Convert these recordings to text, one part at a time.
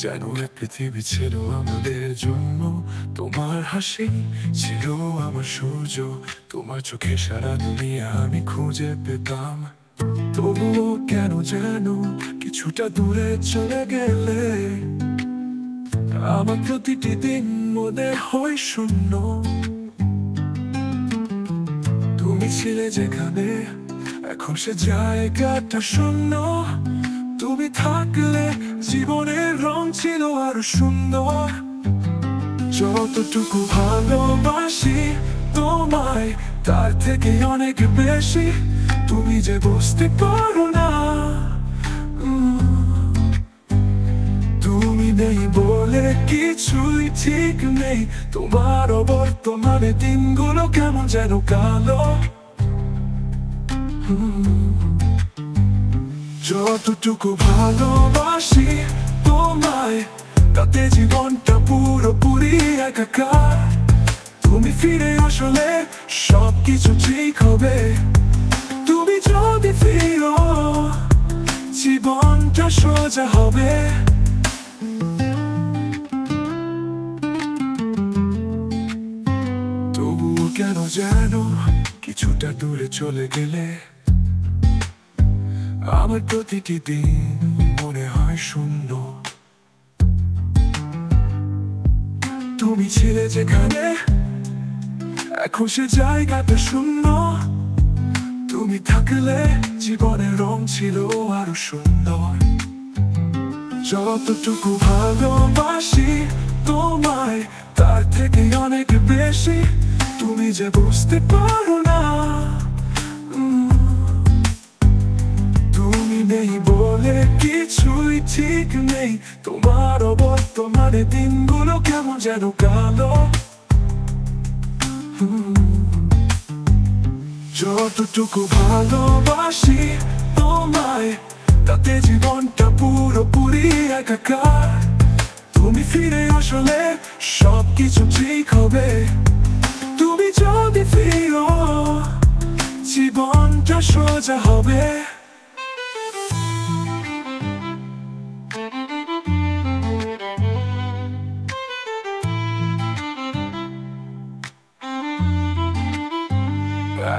যেন এক পৃথিবী ছিল আমাদের জন্য। তোমার হাসি ছিল আমার সূর্য, তোমার চোখে সারা দুনিয়া আমি খুঁজে পেতাম। তবুও কেন যেন কিছুটা দূরে চলে গেলে আমার প্রতিটি দিন মনে হয় শূন্য। তুমি ছিলে যেখানে, এখন সে জায়গাটা শূন্য। তুমি থাকলে জীবনের রং ছিল আরো সুন্দর। যতটুকু ভালোবাসি তোমায় তার থেকে অনেক বেশি, তুমি যে বুঝতে পারো না। তুমি নেই বলে কিছুই ঠিক নেই, তোমার অবর্তমানে দিনগুলো কেমন যেন কালো। যতটুকু ভালোবাসি তোমায় তাতে জীবনটা পুরোপুরি একাকার। তুমি ফিরে আসলে সবকিছু ঠিক হবে। তুমি যদি ফিরো জীবনটা সোজা হবে। তবুও কেন যেন কিছুটা দূরে চলে গেলে আমার প্রতিটি দিন মনে হয় শূন্য। তুমি ছিলে যেখানে, এখন সে জায়গাটা শূন্য। তুমি থাকলে জীবনের রং ছিল আরো সুন্দর। যতটুকু ভালোবাসি তোমায় তার থেকে অনেক বেশি, তুমি যে বুঝতে পারো না। তুমি নেই বলে কিছুই ঠিক নেই, তোমার অবর্তমানে দিনগুলো কেমন যেন কালো। যতটুকু ভালোবাসি তোমায় তাতে জীবনটা পুরোপুরি একাকার। তুমি ফিরে আসলে সবকিছু ঠিক হবে। তুমি যদি ফিরো জীবনটা সোজা হবে।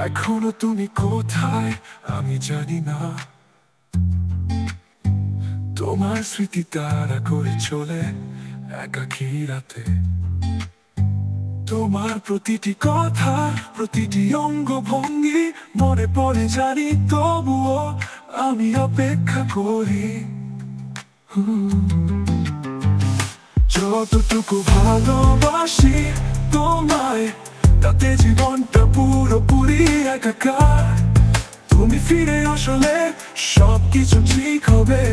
এখনো তুমি কোথায় আমি জানি না, তোমার স্মৃতি তাড়া করে চলে একাকী রাতে। তোমার প্রতিটি কথা, প্রতিটি অঙ্গভঙ্গি মনে পড়ে জানি, তবুও আমি অপেক্ষা করি। যতটুকু ভালোবাসি তোমায় তাতে জীবনটা পুরোপুরি একাকার। তুমি ফিরে আসলে সবকিছু ঠিক হবে।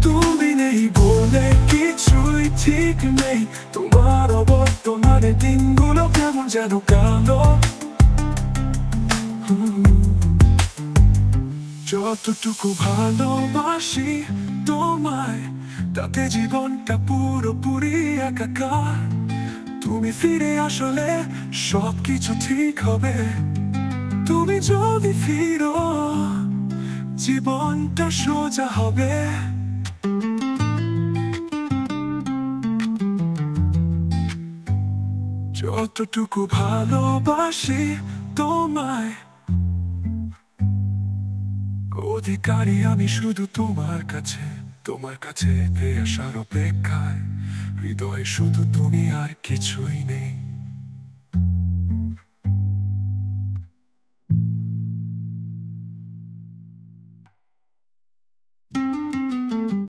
তুমি নেই বলে কিছুই ঠিক নেই, তোমার অবর্তমানে দিনগুলো কেমন যেন কালো। যতটুকু ভালোবাসি তোমায় তাতে জীবনটা পুরোপুরি একাকার। তুমি ফিরে আসলে সবকিছু ঠিক হবে। তুমি যদি ফিরো জীবনটা সোজা হবে। যতটুকু ভালোবাসি তোমায়, অধিকারী আমি শুধু তোমার কাছে। তোমার কাছে ফিরে আসার অপেক্ষায়, হৃদয়ে শুধু তুমি আর কিছুই নেই।